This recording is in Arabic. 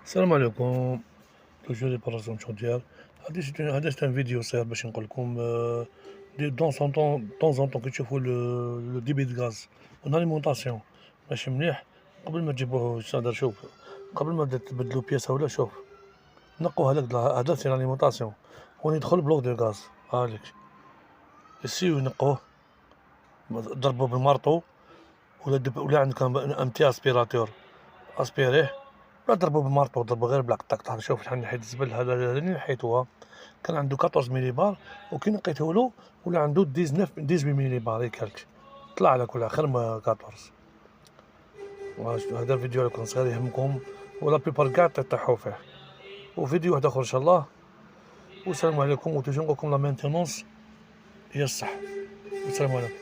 السلام عليكم. توجور ريباراسيون شونتيير. هذا سيت فيديو صغير باش نقول لكم دون كي تشوفوا لو ديبي د غاز اون اليمونطاسيون ماشي مليح. قبل ما تجيبوه شادر شوف، قبل ما تبدلو بياسة ولا شوف نقوا هذاك سي اليمونطاسيون وين يدخل بلوك دو غاز هاذيك يسيو ينقوه، ضربوه بالمارطو ولا عندك ان بتي اسبيراتور اسبيريه، لا ضربو بالمارطو، ضربو غير بلاك طق طق. شوف شحال نحيت الزبل هذا اللي نحيتوها كان عنده 14 ميلي بار، وكي نقيتهولو ولا عنده 18 ميلي بار كالك، طلع على كل آخر ما 14. هذا الفيديو راكم صغير يهمكم ولا بيبار كاع تطيحو فيه، وفيديو واحد اخر ان شاء الله. والسلام عليكم، وتوجو نقولكم لا مينتونونس هي الصح. والسلام عليكم.